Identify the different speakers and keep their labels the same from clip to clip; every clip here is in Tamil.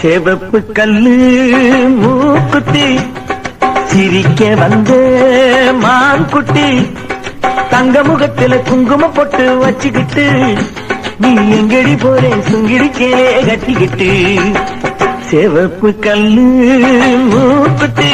Speaker 1: செவப்பு கல்லு மூக்குத்தி சிரிக்க வந்த மான்குட்டி தங்க முகத்துல குங்குமம் பொட்டு வச்சுக்கிட்டு நீ எங்கடி போறே சுங்கிடிக்கே கட்டிக்கிட்டு செவப்பு கல்லு மூக்குத்தி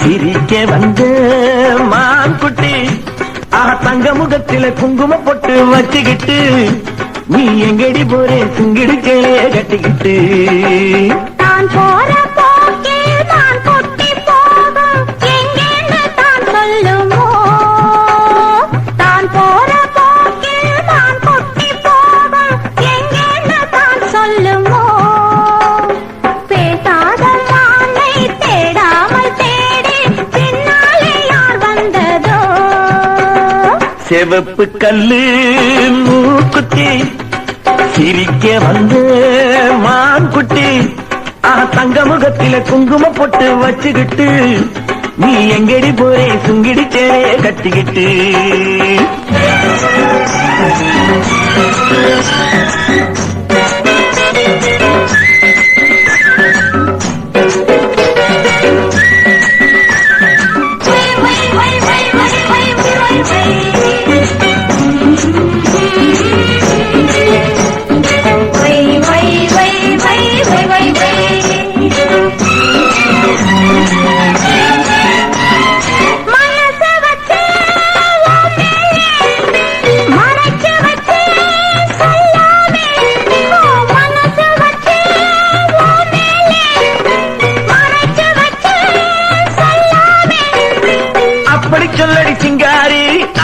Speaker 1: சிரிக்க வந்த மான்குட்டி தங்க முகத்துல குங்குமம் பொட்டு வச்சுக்கிட்டு நீ எங்கடி போறே சுங்கிடிக்கே கட்டிக்கிட்டு
Speaker 2: நான் போற போக்கில் நான் கொட்டி போகும் எங்கேன்னு தான் சொல்லுமோ நான் போற போக்கில் நான் கொட்டி போகும் எங்கேன்னு தான் சொல்லுமோ பேசாத மானை தேடாமல் தேடி பின்னாலே யார் வந்ததோ
Speaker 1: செவப்பு கல்லு மூக்குத்தி சிரிக்க வந்து மான்குட்டி தங்க முகத்தில குங்குமம் போட்டு வச்சுக்கிட்டு நீ எங்கடி போறே சுங்கிடி தேரே கட்டிக்கிட்டு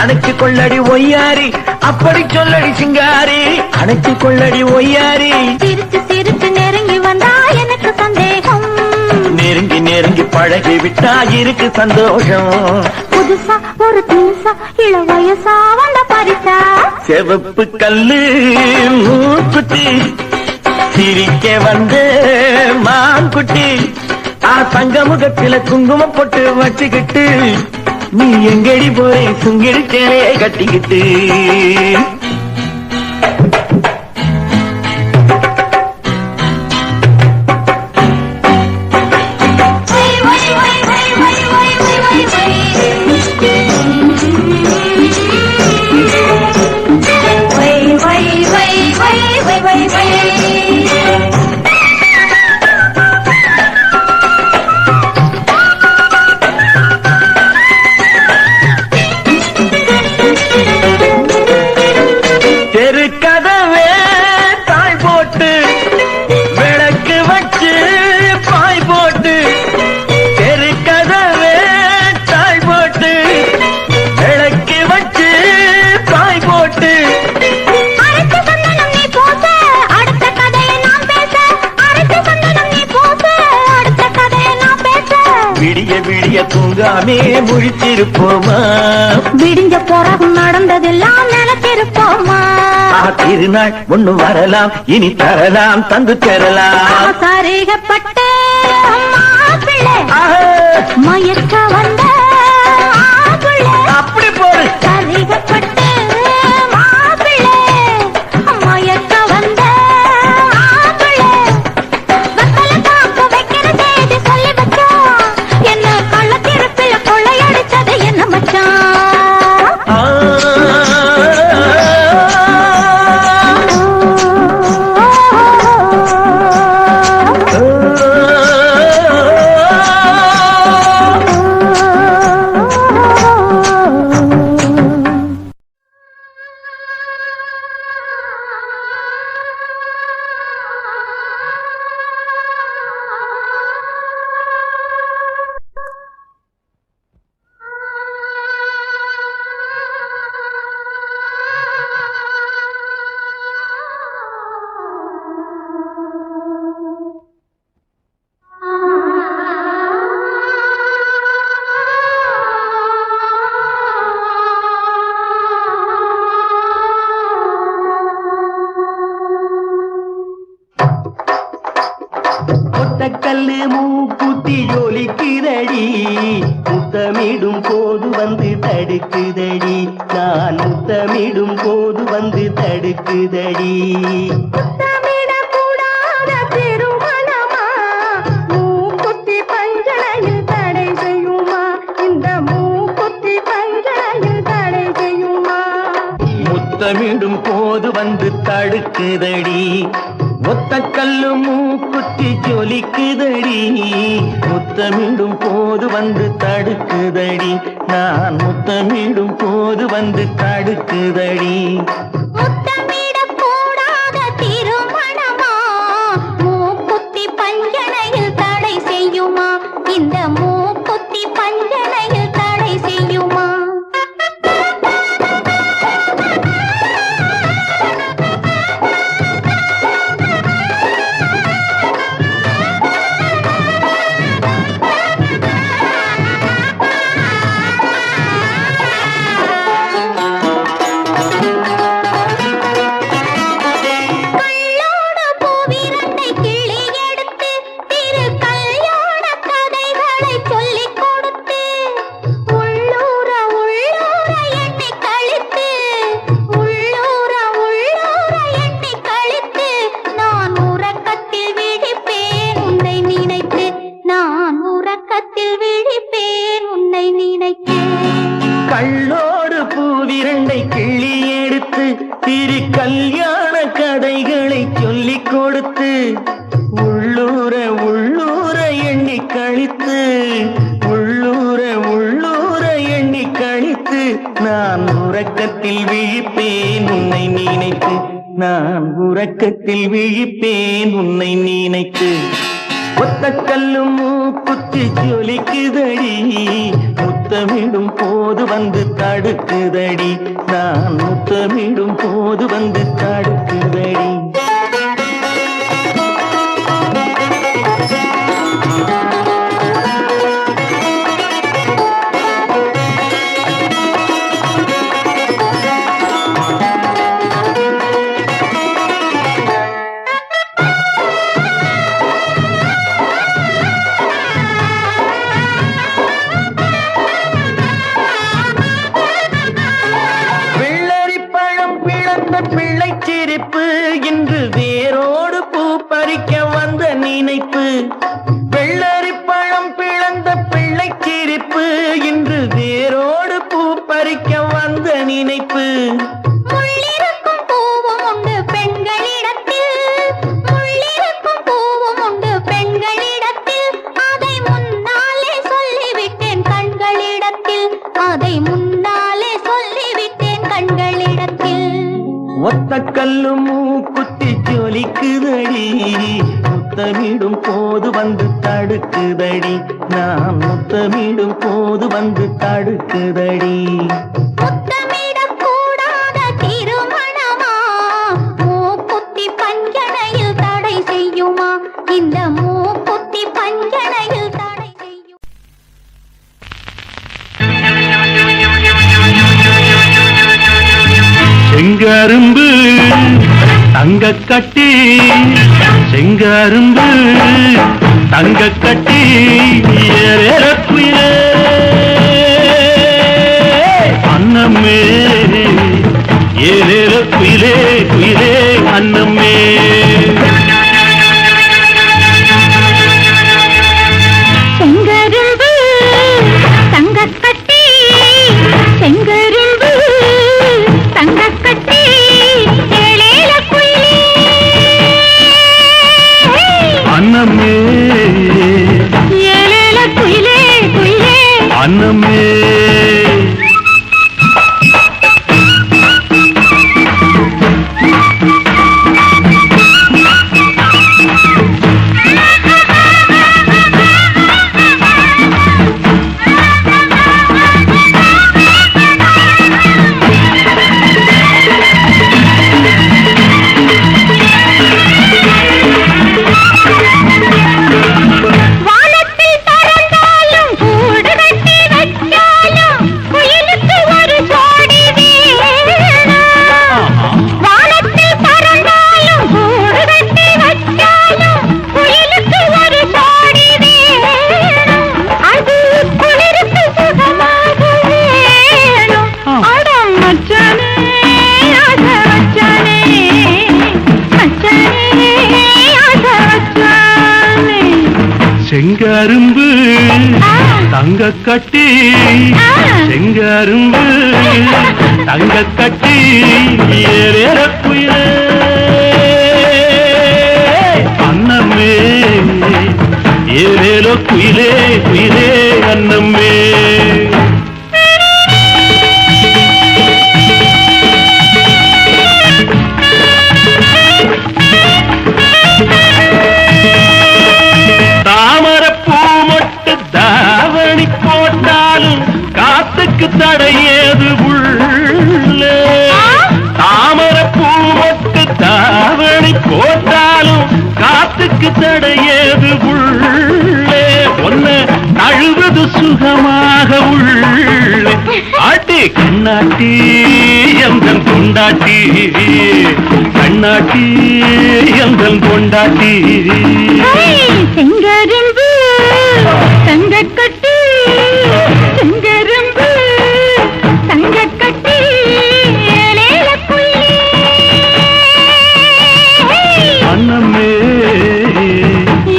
Speaker 1: அணைச்சு கொள்ளடி ஒய்யாரி அப்படி சொல்லடி சிங்காரி அணைச்சு கொள்ளடி ஒய்யாரி
Speaker 2: சிரிச்சு சிரிச்சு நெருங்கி வந்தா எனக்கு சந்தேகம்
Speaker 1: நெருங்கி நெருங்கி பழகி விட்டா இருக்கு சந்தோஷம்
Speaker 2: புதுசா ஒரு தினுசா இள வயசா வந்த பரிசா
Speaker 1: செவப்பு கல்லு மூக்குத்தி சிரிக்க வந்து மான்குட்டி தங்க முகத்தில குங்குமம் போட்டு வச்சுக்கிட்டு நீ எங்கடி போறே சுங்கிடி தேரே கட்டிக்கிட்டு விடிய விடிய தூங்காமே முழித்திருப்போமா
Speaker 2: விடிஞ்ச பிறகு நடந்ததெல்லாம் நினைத்திருப்போமா
Speaker 1: திருநாள் ஒண்ணு வரலாம் இனி தரலாம் தந்து தரலாம்
Speaker 2: சரிகப்பட்டு மயக்க வந்த
Speaker 1: அப்படி போடு
Speaker 2: சரிகப்பட்டு மயக்க வந்த சொல்லி வச்சா என்ன கள்ளத்திருப்பில கொள்ளையடிச்சது என்ன மச்சான்
Speaker 1: கல்லு மூக்குத்தி ஜொலிக்குதடி முத்தமிடும் போது வந்து தடுக்குதடி நான் முத்தமிடும் போது வந்து தடுக்குதடி
Speaker 2: முத்தமிடக்கூடாத திருமண
Speaker 1: முத்தமிடும் போது வந்து தடுக்குதடி ஒத்த கல்லு மூக்குத்தி ஜொலிக்குதடி முத்தமிடும் போது வந்து தடுக்குதடி நான் முத்தமிடும் போது வந்து தடுக்குதடி
Speaker 2: இந்த மூக்குத்தி பஞ்சனையில் தடை செய்யுமா
Speaker 1: கள்ளோடு பூவிரண்டை கிள்ளி எடுத்து திரு கல்யாண கதைகளை சொல்லிக் கொடுத்து உள்ளூர உள்ளூர எண்ணி கழித்து உள்ளூர உள்ளூர எண்ணி கழித்து நான் உறக்கத்தில் விழிப்பேன் உன்னை நினைத்து நான் உறக்கத்தில் விழிப்பேன் உன்னை நினைத்து ஒத்த கல்லு மூக்குத்தி ஜொலிக்குதடி முத்தமிடும் போது வந்து தடுக்குதடி நான் முத்தமிடும் போது வந்து தடுக்குதடி பிள்ளை சிரிப்பு இன்று வேரோடு பூ பறிக்க வந்த நினைப்பு வெள்ளரி பழம் பிளந்த பிள்ளை சிரிப்பு இன்று வேரோடு பூ பறிக்க வந்த நினைப்பு
Speaker 2: முள்ளிருக்கும் பூவும் உண்டு பெண்களிடத்தில் முள்ளிருக்கும் பூவும் உண்டு பெண்களிடத்தில் அதை முன்னாலே சொல்லிவிட்டேன் கண்களிடத்தில் அதை முன்னாலே சொல்லிவிட்டேன் கண்களிடத்தில்
Speaker 1: ஒத்த கல்லு மூக்குத்தி ஜொலிக்குதடி முத்தமிடும் போது வந்து தடுக்குதடி நான் முத்தமிடும் போது வந்து தடுக்குதடி
Speaker 2: முத்தமிடக்கூடாத திருமணமா மூக்குத்தி பஞ்சனையில் தடை செய்யுமா இந்த மூக்குத்தி பஞ்சனையில் தடை செய்யும்
Speaker 1: செங்கரும்பு தங்க கட்டி செங்கரும்பு தங்க கட்டி குயிலே அன்னமே ஏலேல குயிலே குயிலே அன்னமே
Speaker 2: செங்கரும்பு தங்கக்கட்டி செங்கரும்பு தங்கக்கட்டி ஏலேல குயிலே
Speaker 1: அன்னமே
Speaker 2: ஏலேல குயிலே குயிலே
Speaker 1: அன்னமே செங்கரும்பு தங்க கட்டி செங்கரும்பு தங்க கட்டி ஏற குயிலே அன்னமே ஏறேலோ குயிலே குயிலே அன்னமே தடையேது உள்ளே தாமரப்பூ மொட்டு தாவணி போட்டாலும் காத்துக்கு தடையேது உள்ளே ஒன்ன அழுவது சுகமாக உள்ளே ஆட்டி கண்ணாட்டி எந்தன் கொண்டாட்டி கண்ணாட்டி எந்தன் கொண்டாட்டி
Speaker 2: செங்கரும்பு தங்கக்கட்டி செங்கரும்பு தங்கக்கட்டி ஏலேல குயிலே
Speaker 1: அன்னமே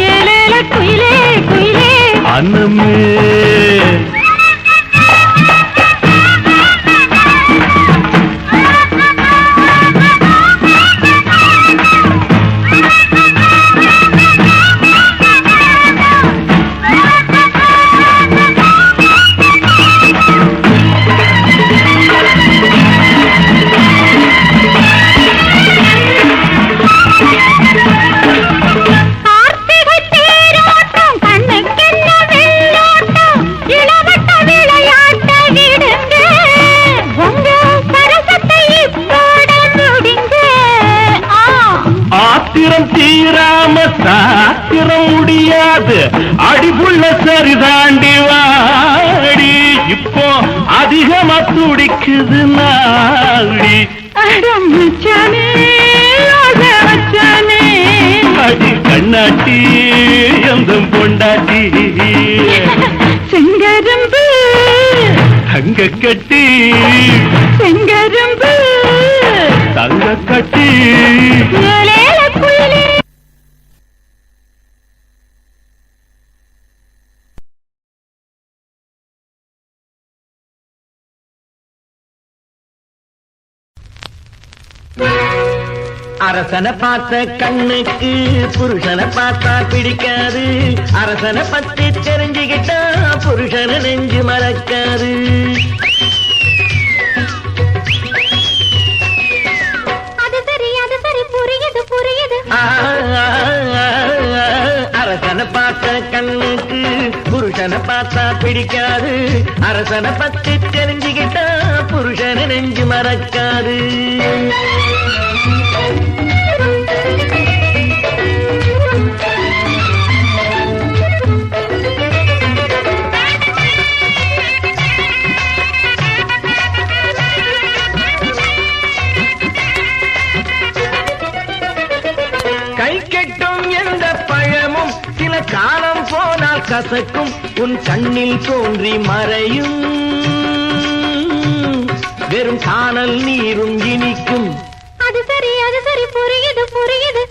Speaker 2: ஏலேல குயிலே குயிலே
Speaker 1: அன்னமே தீராம சாத்திரம் முடியாது அடிபுள்ள சரிதாண்டி வாடி இப்போ அதிகமா துடிக்குது நாடி அடி கண்ணாட்டி எந்தம் பொண்டாட்டி
Speaker 2: செங்கரும்பு
Speaker 1: தங்க கட்டி
Speaker 2: செங்கரும்பு
Speaker 1: தங்க கட்டி
Speaker 2: ஏலேல குயிலே
Speaker 1: அரசனை பார்த்த கண்ணுக்கு புருஷனை பார்த்தா பிடிக்காது அரசனை பத்தி தெரிஞ்சுக்கிட்டா புருஷனை நெஞ்சு மறக்காது
Speaker 2: அது சரி புரியுது புரியுது
Speaker 1: அரசனை பார்த்த கண்ணுக்கு புருஷனை பார்த்தா பிடிக்காது அரசனை பத்தி தெரிஞ்சுக்கிட்டா புருஷனை நெஞ்சு மறக்காது கை கெட்டும் எந்த பழமும் சில காலம் போனால் கசக்கும் உன் கண்ணில் தோன்றி மறையும் வெறும் காணல் நீரும் இனிக்கும்
Speaker 2: அது சரி புரியுது புரியுது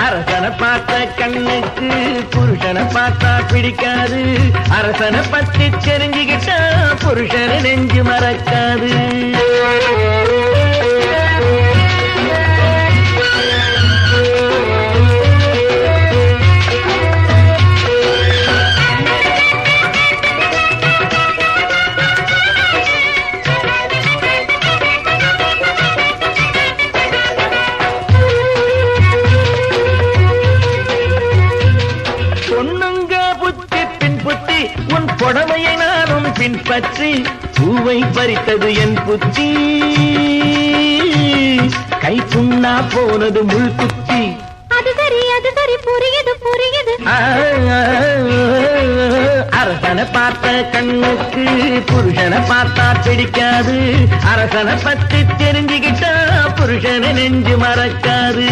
Speaker 1: அரசனை பார்த்த கண்ணுக்கு புருஷனை பார்த்தா பிடிக்காது அரசனை பத்தி தெரிஞ்சுக்கிட்டா புருஷனை நெஞ்சு மறக்காது புடமையை நானும் பின்பற்றி பூவை பறித்தது என் புத்தி கை புண்ணா போனது முள் குத்தி
Speaker 2: அது சரி புரியுது புரியுது
Speaker 1: அரசனை பார்த்த கண்ணுக்கு புருஷனை பார்த்தா பிடிக்காது அரசனை பத்தி தெரிஞ்சுக்கிட்டா புருஷனை நெஞ்சு மறக்காது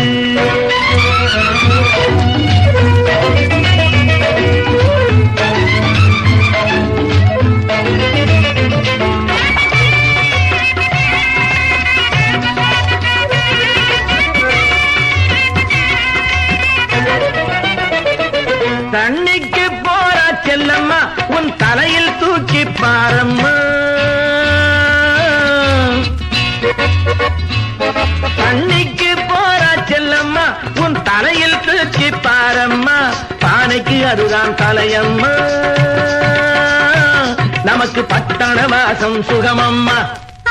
Speaker 1: தண்ணிக்கு போற செல்லம்மா உன் தலையில் தூக்கி பாரம்மா அதுதான் தலையம்மா. நமக்கு பட்டண வாசம் சுகமம்மா.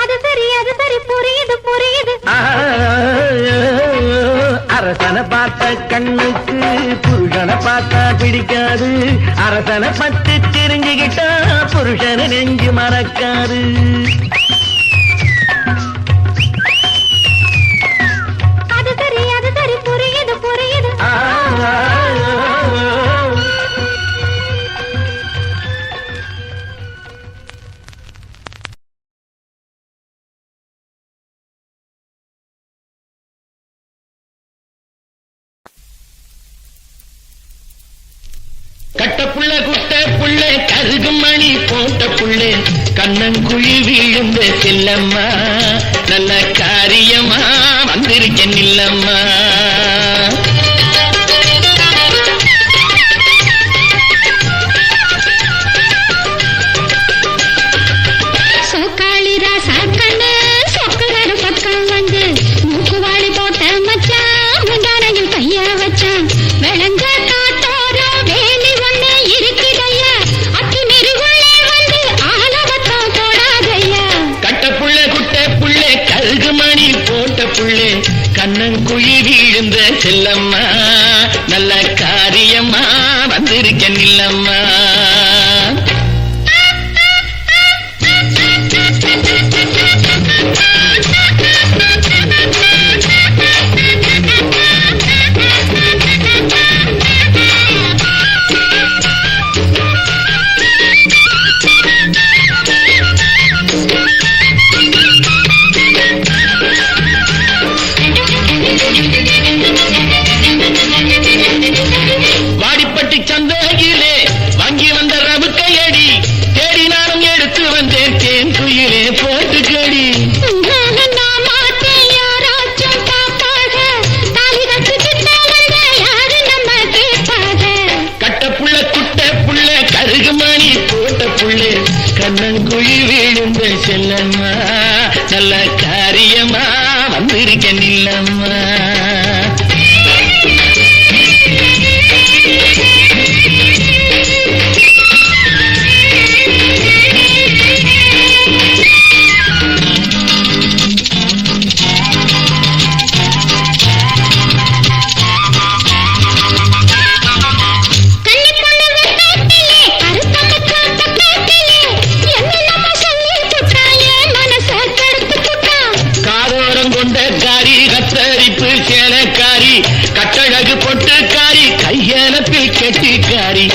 Speaker 2: அது சரி புரியுது புரியுது.
Speaker 1: அரசனை பார்த்த கண்ணுக்கு புருஷனை பார்த்தா பிடிக்காது. அரசனை பட்டு தெரிஞ்சுகிட்டா புருஷனை நெஞ்சு மறக்காது.
Speaker 2: அது சரி புரியுது புரியுது.
Speaker 1: கட்ட புள்ள குட்ட புள்ள கருகு மணி போட்ட புள்ளே கண்ணங்குழி வீழுந்த செல்லம்மா. நல்ல காரியமா வந்திருக்கேன் இல்லம்மா. கண்ணங்குழி வீழுந்த செல்லம்மா. நல்ல காரியமா வந்திருக்கேன் இல்லம்மா. வாடிப்பட்டி சந்தையிலே வாங்கி வந்த ரவு கையடி தேடி நானும் எடுத்து வந்தேன். தேன் குயிலே போட்டு கடி. கட்ட புள்ள குட்ட புள்ள கருகு மணி போட்ட புள்ளே கண்ணங்குழி வீழுந்த செல்லம்மா. நல்ல காரியமா வந்திருக்கேன் இல்லம்மா. கட்டழகு பொட்டுக்காரி கையலப்பில் கெட்டிக்காரி.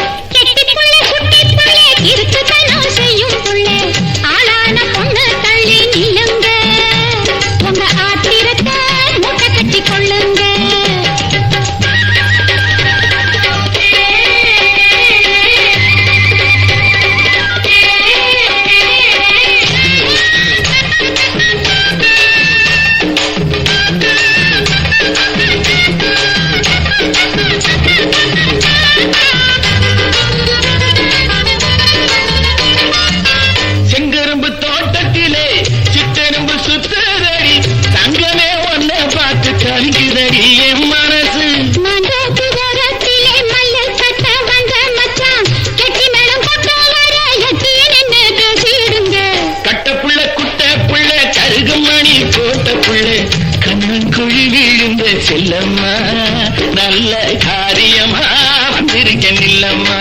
Speaker 1: கண்ணங்குழி வீழுந்த செல்லம்மா. நல்ல காரியமா வந்திருக்கேன் இல்லம்மா.